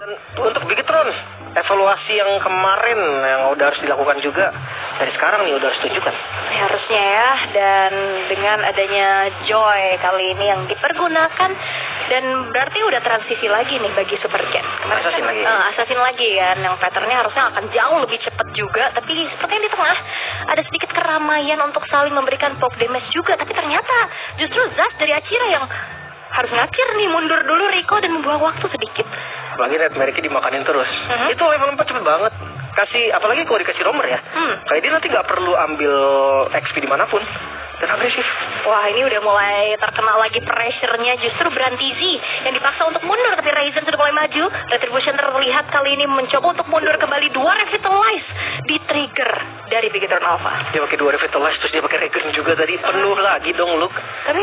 Dan untuk Bigetron, evaluasi yang kemarin yang udah harus dilakukan juga dari sekarang nih udah harus tunjukkan. Harusnya ya, dan dengan adanya Joy kali ini yang dipergunakan, dan berarti udah transisi lagi nih bagi Super Cat. Assassin lagi. Assassin lagi kan, yang patternnya harusnya akan jauh lebih cepat juga, tapi sepertinya di tengah ada sedikit keramaian untuk saling memberikan poke damage juga, tapi ternyata justru Zaz dari Achira yang harus ngakir nih, mundur dulu Rico dan membuang waktu sedikit. Apalagi Red Mercy dimakanin terus. Itu level 4 cepet banget. Apalagi kalau dikasih romer ya. Kayak dia nanti nggak perlu ambil XP dimanapun. Dan agresif. Wah, ini udah mulai terkena lagi pressure-nya justru Brantizi yang dipaksa untuk mundur, tapi Ryzen sudah mulai maju. Retribution terlihat kali ini mencoba untuk mundur kembali. 2 Revitalize di trigger dari Bigetron Alpha. Dia pakai 2 Revitalize terus dia pakai Regen juga tadi. Penuh lagi dong Luke. Tapi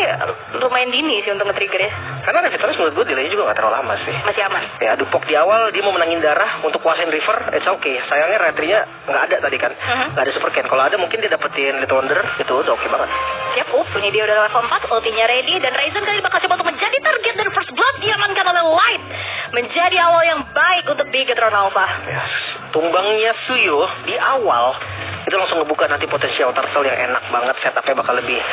lumayan dini sih untuk nge-trigger ya. Karena Revitalize menurut gue delay juga gak terlalu lama sih. Masih aman. Ya dupok di awal dia mau menangin darah untuk kuasain river. It's okay. Sayangnya retrinya nggak ada tadi kan. Nggak ada super can. Kalau ada mungkin dia dapetin Little Wonder. Itu udah oke banget. Siap, ini dia udah level 4, ultinya ready, dan Ryzen kali ini bakal coba untuk menjadi target, dan First Blood diamankan oleh Light. Menjadi awal yang baik untuk Bigetron Alpha. Yes. Tumbangnya Suyo di awal itu langsung ngebuka nanti potensial turtle yang enak banget, setupnya bakal lebih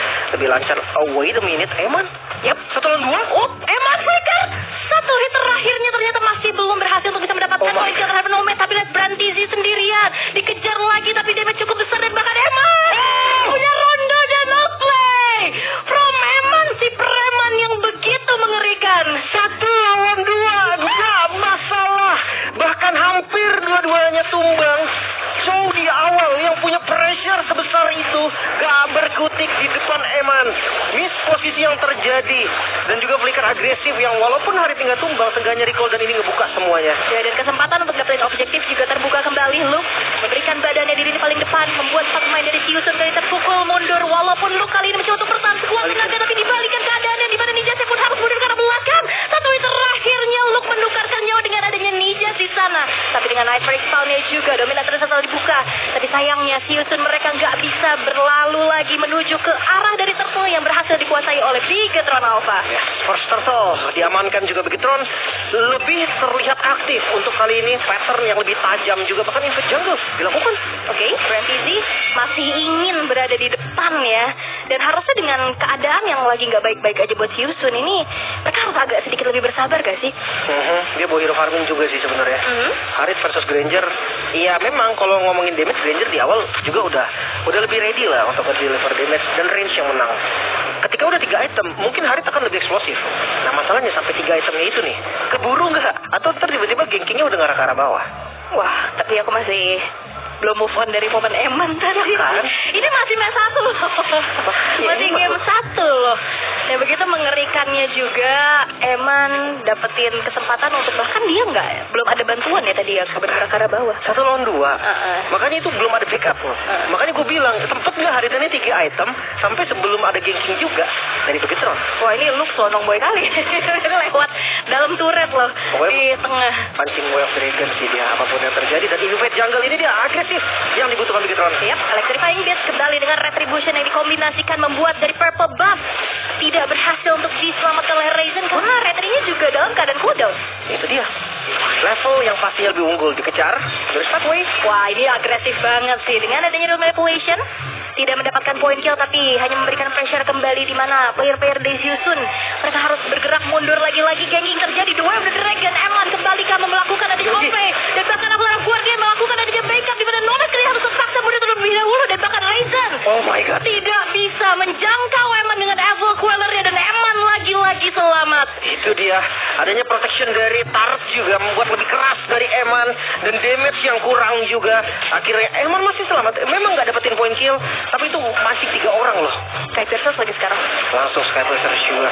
lancar. Oh wait a minute, Eman? Yap, 1 lawan 2? Oh, Eman flicker! 1 hit terakhirnya ternyata masih belum berhasil untuk bisa mendapatkan poin kill terhadap Nomad, tapi lihat Brantizi sendirian. Dikejar lagi, tapi damage cukup besar, dan bahkan Eman punya Rondo dan no play from Eman, si preman yang begitu mengerikan. 1 lawan 2, gak masalah. Bahkan hampir dua-duanya tumbang. So di awal yang punya pressure sebesar itu gak berkutik di depan Eman. Miss posisi yang terjadi. Dan juga flicker agresif yang walaupun hari tinggal tumbang, seenggaknya recall dan ini ngebuka semuanya. Ya, dan kesempatan untuk dapetin objektif juga terbuka kembali. Luke memberikan badannya diri di paling depan, membuat sang pemain dari Siusun kali terpukul mundur. Walaupun Luke kali ini mencoba untuk bertahan sekuat tenaga, tapi dibalikan keadaannya di mana Ninja pun harus mundur karena belakang. 1 hit terakhirnya Luke menukarkan nyawa dengan adanya Ninja di sana. Tapi dengan Nightbreak spellnya juga, dominator setelah dibuka. Tapi sayangnya Siusun mereka nggak bisa berlalu lagi menuju ke arah dari turtle yang berhasil dikuasai oleh Bigetron Alpha. First turtle diamankan juga Bigetron, lebih terlihat aktif untuk kali ini, pattern yang lebih tajam juga, bahkan invade jungle dilakukan. Oke, Brantizi masih ingin berada di depan ya, dan harusnya dengan keadaan yang lagi nggak baik-baik aja buat Siusun ini, mereka harus agak sedikit lebih bersabar gak sih? Dia bawa hero farming juga sih sebenarnya. Harit versus Granger, iya memang kalau ngomongin damage, Granger di awal juga udah lebih ready lah untuk deliver damage dan range yang menang. Ketika udah 3 item, mungkin Harit akan lebih eksplosif. Nah masalahnya sampai 3 itemnya itu nih, keburu nggak? Atau ntar tiba-tiba gankingnya udah ngarah ke arah bawah? Wah, tapi aku masih belum move on dari momen Eman tadi. Kan? Ini masih match 1 loh. Masih game 1 loh. Ya begitu mengerikannya juga, Eman dapetin kesempatan untuk, bahkan dia belum ada bantuan ya tadi ya, bergerak ke arah bawah. 1 lawan 2. Makanya itu belum ada backup loh. Makanya gue bilang, sempet nggak hari ini 3 item sampai sebelum ada ganking juga dari Bigetron. Wah, ini Luke selonong boy kali. Lewat dalam turret loh, di tengah. Pancing Way of Dragon sih dia, apapun yang terjadi. Dan invade jungle ini dia agresif yang dibutuhkan Bigetron. Siap, Electrifying Beast kembali dengan Retribution yang dikombinasikan membuat dari purple buff tidak berhasil untuk diselamatkan oleh Ryzen karena retrinya juga dalam keadaan cooldown. Itu dia. Level yang pastinya lebih unggul dikejar dari Starway. Wah, ini agresif banget sih. Dengan adanya Dual Manipulation, tidak mendapatkan point kill tapi hanya memberikan pressure kembali di mana player-player dari Siusun mereka harus bergerak mundur lagi-lagi. Ganking terjadi, The Way of the Dragon. Eman kembali kan melakukan adanya OP, dan bahkan Avalanche Guardian melakukan adanya backup di mana Nomad harus terpaksa mundur terlebih dahulu, dan bahkan Ryzen Oh my god, tidak bisa menjangkau Eman dengan Evil Quellernya, dan Eman lagi-lagi selamat. itu dia. Adanya protection dari Tart juga membuat lebih keras dari Eman, dan damage yang kurang juga. Akhirnya Eman masih selamat. Memang nggak dapetin point kill, tapi itu masih 3 orang loh. Skypiercer lagi sekarang. Langsung Skypiercer juga.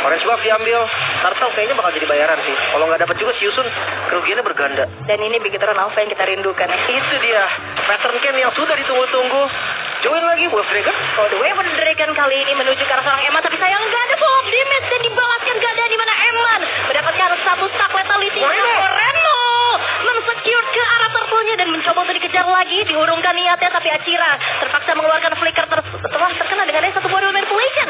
Orange buff diambil. Turtle kayaknya bakal jadi bayaran sih. Kalau nggak dapet juga Siusun, kerugiannya berganda. Dan ini Bigetron Alpha yang kita rindukan. Itu dia. Pattern can yang sudah ditunggu-tunggu. Join lagi Wolf Dragon. Oh, The Way of the Dragon kali ini menuju ke arah seorang Eman, tapi sayang nggak ada follow up damage, dan dibalaskan keadaan di mana Eman mendapatkan 1 stack letality. Reno mensecure ke arah turtle-nya dan mencoba untuk dikejar lagi, diurungkan niatnya, tapi Achira terpaksa mengeluarkan flicker setelah terkena dengan 1 buah Dual Manipulation.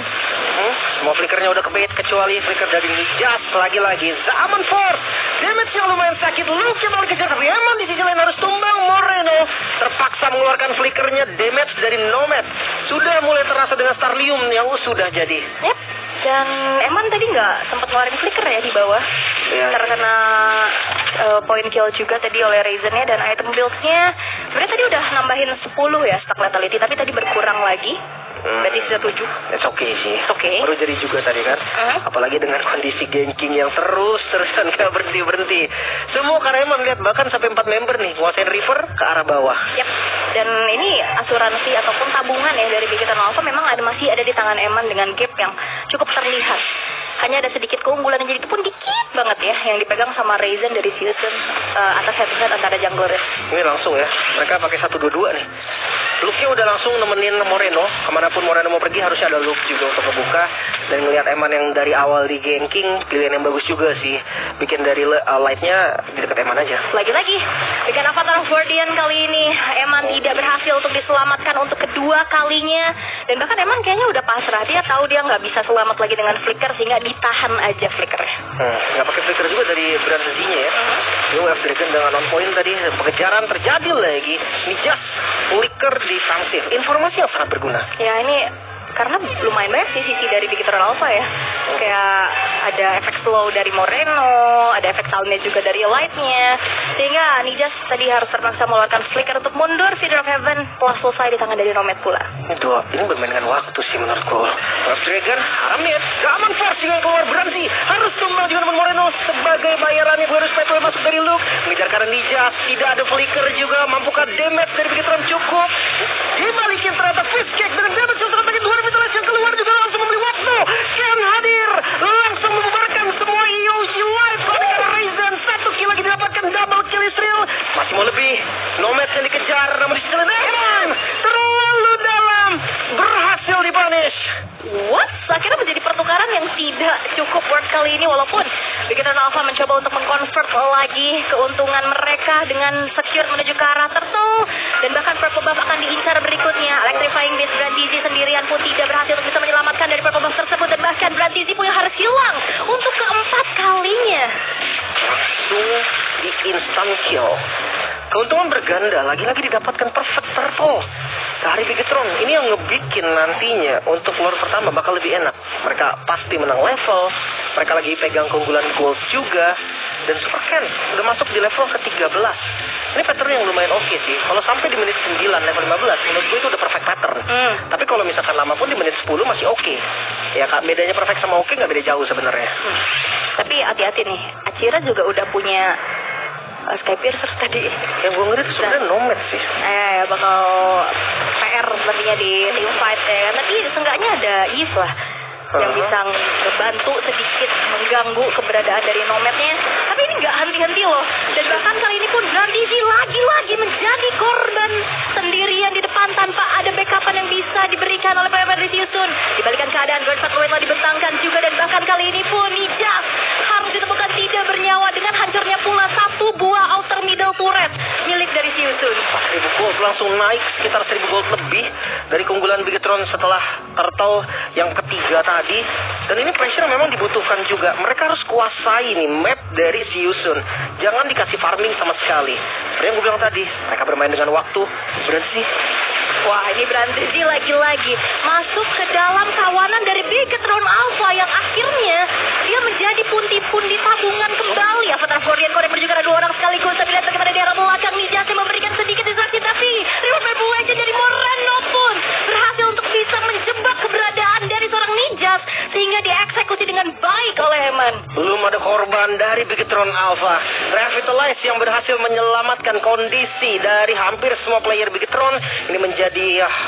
Semua flickernya udah kebait kecuali kecuali flicker dari Nijas. Lagi-lagi Zaman Force. Damage-nya lumayan sakit. Luke yang mau dikejar, tapi Eman di sisi lain harus tumbang. Moreno terpaksa mengeluarkan flickernya. Damage dari Nomad sudah mulai terasa dengan Starlium yang sudah jadi. Yep. Dan Eman tadi nggak sempat ngeluarin flicker ya di bawah. Terkena point kill juga tadi oleh Raizen-nya. Dan item build-nya sebenarnya tadi udah nambahin 10 ya stack lethality, tapi tadi berkurang lagi. Berarti sudah 7. It's okay sih. It's okay. Baru jadi juga tadi kan. Apalagi dengan kondisi ganking yang terusan gak berhenti-berhenti. Semua karena Eman lihat bahkan sampai 4 member nih nguasain river ke arah bawah. Yap. Dan ini asuransi ataupun tabungan ya dari Big Eternal Alpha memang masih ada di tangan Eman dengan gap yang cukup terlihat. Hanya ada sedikit keunggulan yang jadi itu pun dikit banget ya yang dipegang sama Raizen dari Season atas head-to-head antara jungler. Ini langsung ya, mereka pakai 1-2-2 nih. Luke-nya udah langsung nemenin Moreno. Kemanapun Moreno mau pergi harusnya ada Luke juga untuk membuka. Dan ngelihat Eman yang dari awal di ganking, pilihan yang bagus juga sih. Bikin dari light-nya di dekat Eman aja. Lagi-lagi, dengan Avatar of Guardian kali ini, Eman tidak berhasil untuk diselamatkan untuk kedua kalinya. Dan bahkan Eman kayaknya udah pasrah. Dia tahu dia nggak bisa selamat lagi dengan flicker, sehingga ditahan aja flickernya. Nggak pakai flicker juga dari Branzinya ya. Ini Wave Dragon dengan on point tadi. Pengejaran terjadi lagi. Ini just flicker defensif. Informasi yang sangat berguna. Ya ini karena lumayan banyak sih sisi dari Big Eternal Alpha ya. Kayak ada efek slow dari Moreno, ada efek soundnya juga dari Light-nya. Sehingga Nijas tadi harus terpaksa mengeluarkan flicker untuk mundur. Feeder of Heaven telah selesai di tangan dari Nomad pula. Ini bermain dengan waktu sih menurutku. Wave Dragon, Haramir, Zaman Force juga yang keluar Branzi. Harus tumbang juga dengan Moreno sebagai bayarannya. Gue harus pay masuk dari Luke. Mengejar karena Nijas, tidak ada flicker juga. Mampukah damage dari Big Eternal cukup? Dibalikin ternyata fist kick dengan damage yang sangat sakit. Yang keluar juga langsung membeli waktu. Ken hadir, langsung membubarkan semua EOG Live. Ketika Raizen 1 kill lagi didapatkan, double kill Israel. Masih mau lebih. Nomad yang dikejar, namun di sisi lain Eman terlalu dalam, berhasil dipunish. What? Akhirnya menjadi pertukaran yang tidak cukup worth kali ini. Walaupun Big Eternal Alpha mencoba untuk mengkonvert lagi keuntungan mereka dengan secure menuju ke arah Turtle. Dan bahkan Purple Buff akan diincar berikutnya. Electrifying Beast Brandizi sendirian pun tidak berhasil untuk bisa menyelamatkan dari Purple Buff tersebut. Dan bahkan Brandizi pun yang harus hilang untuk keempat kalinya. Langsung di instant kill. Keuntungan berganda, lagi-lagi didapatkan perfect turtle dari Bigetron. Ini yang ngebikin nantinya untuk floor pertama bakal lebih enak. Mereka pasti menang level, mereka lagi pegang keunggulan gold juga. Dan Super Ken udah masuk di level ke-13. Ini pattern yang lumayan oke sih. Kalau sampai di menit 9 level 15, menurut gue itu udah perfect pattern. Tapi kalau misalkan lama pun di menit 10 masih oke. Ya kak, bedanya perfect sama oke nggak beda jauh sebenarnya. Tapi hati-hati nih, Acira juga udah punya Skypiercer tadi. Yang gue ngeri sebenarnya Nomad sih. Bakal PR sepertinya di team fight ya. Tapi seenggaknya ada Yves lah yang bisa membantu sedikit mengganggu keberadaan dari Nomadnya. Tapi ini nggak henti-henti loh. Dan bahkan kali ini pun Brandizi lagi-lagi menjadi korban sendirian di depan tanpa ada backupan yang bisa diberikan oleh player dari Season. Dibalikan keadaan Guard Fatway telah dibentangkan juga. Dan bahkan kali ini pun Nijas harus ditemukan tidak bernyawa dengan hancurnya pula satu buah outer middle turret milik dari Season. 1000 gold langsung naik sekitar 1000 gold lebih dari keunggulan Bigetron setelah Turtle yang ketiga tadi. Dan ini pressure memang dibutuhkan juga. Mereka harus kuasai nih map dari Season. Jangan dikasih farming sama sekali. Seperti yang gue bilang tadi, mereka bermain dengan waktu. Berarti wah, ini Brandizi lagi-lagi masuk ke dalam kawanan dari Bigetron Alpha yang akhirnya dia menjadi pundi-pundi tabungan kembali. Avatar Guardian Connect juga ada dua orang sekaligus. Tapi lihat bagaimana di arah belakang Nijas yang memberikan sedikit distraksi. Tapi River Legend dari Moreno pun berhasil untuk bisa menjebak keberadaan dari seorang Nijas sehingga dieksekusi dengan baik oleh Eman. Belum ada korban dari Bigetron Alpha. Revitalize yang berhasil menyelamatkan kondisi dari hampir semua player Bigetron. Ini menjadi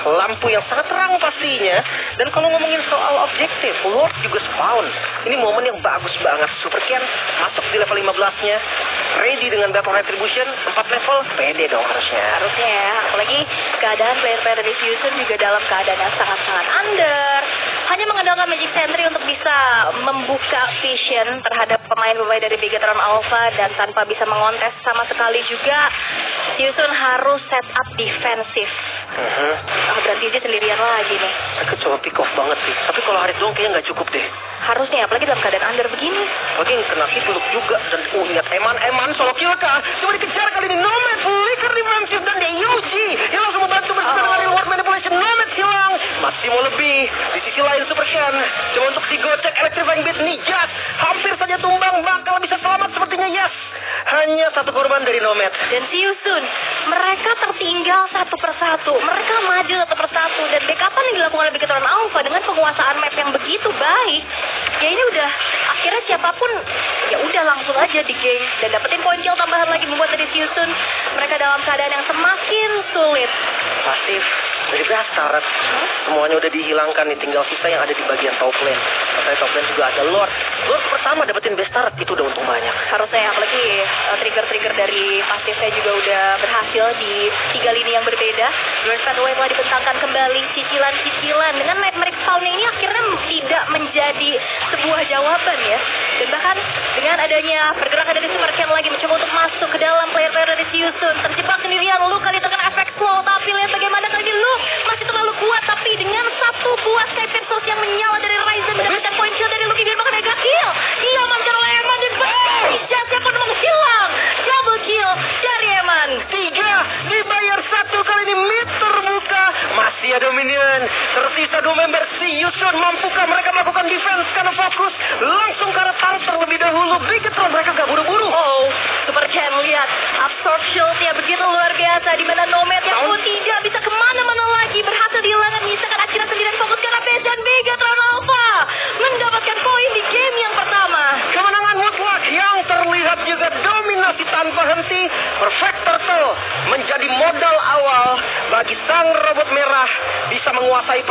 lampu yang sangat terang pastinya. Dan kalau ngomongin soal objektif, Lord juga spawn. Ini momen yang bagus banget. Super Ken masuk di level 15-nya. Ready dengan Battle Retribution 4 level. Pede dong harusnya. Harusnya ya. Apalagi keadaan player-player dari Fusion juga dalam keadaan yang sangat-sangat under. Hanya mengandalkan Magic Sentry untuk bisa membuka vision terhadap pemain-pemain dari Bigetron Alpha. Dan tanpa bisa mengontes sama sekali juga, Fusion harus set up defensif. Berarti dia sendirian lagi nih. Mereka coba pick off banget sih. Tapi kalau Harit doang kayaknya nggak cukup deh. Harusnya, apalagi dalam keadaan under begini. Lagi kena peluk juga. Dan lihat Eman solo kill kah? Coba dikejar kali ini. Nomad flicker defensive dan Yuji yang langsung membantu bersama dengan reward manipulation. Nomad hilang. Masih mau lebih. Di sisi lain Super Shen coba untuk digocek electrifying beat Nijas. Hampir saja tumbang. Bakal bisa selamat sepertinya. Yes. Hanya satu korban dari Nomad. Dan Siusun, mereka tertinggal satu persatu. Mereka maju satu persatu. Dan backupan yang dilakukan oleh Bigetron Alpha dengan penguasaan map yang begitu baik. Ya ini udah, akhirnya siapapun, ya udah langsung aja di game. Dan dapetin poin kill tambahan lagi membuat dari Siusun. Mereka dalam keadaan yang semakin sulit. Pasif dari Bastard. Semuanya udah dihilangkan nih. Tinggal sisa yang ada di bagian top lane. Katanya top lane juga ada Lord. Lord pertama dapetin Bastard. Itu udah untung banyak. Harusnya apalagi trigger-trigger dari pasifnya juga udah berhasil di 3 lini yang berbeda. Grand Spadaway telah dibentangkan kembali cicilan-cicilan. Dengan Nightmare Spawn ini akhirnya tidak menjadi sebuah jawaban ya. Dan bahkan dengan adanya pergerakan dari Super Ken lagi mencoba untuk masuk ke dalam player-player dari Siusun. Terjebak sendirian, Lu kali terkena efek slow. Tapi lihat bagaimana kali ini Lu masih terlalu kuat. Tapi dengan satu buah Sky Pierce yang menyala dari Ryzen mendapatkan poin kill dari Lucky biar makan mega kill. Dia mancar oleh Eman dan Jasnya pun menghilang. Double kill dari Eman. 3 dibayar 1 kali ini mid terbuka. Masih ada minion. Tersisa 2 member Siusun. Mampukah mereka melakukan defense karena fokus langsung ke arah tank terlebih dahulu. Bigetron mereka gak buru-buru. Oh, Super Ken lihat absorb shield-nya begitu luar biasa. Di mana Nomad yang pun tidak bisa kemana-mana lagi. Berhasil dihilangkan menyisakan Akira sendirian fokus ke arah base dan Bigetron Alpha mendapatkan poin di game yang pertama. Kemenangan mutlak yang terlihat juga dominasi tanpa henti. Perfect Turtle menjadi modal awal bagi sang robot merah bisa menguasai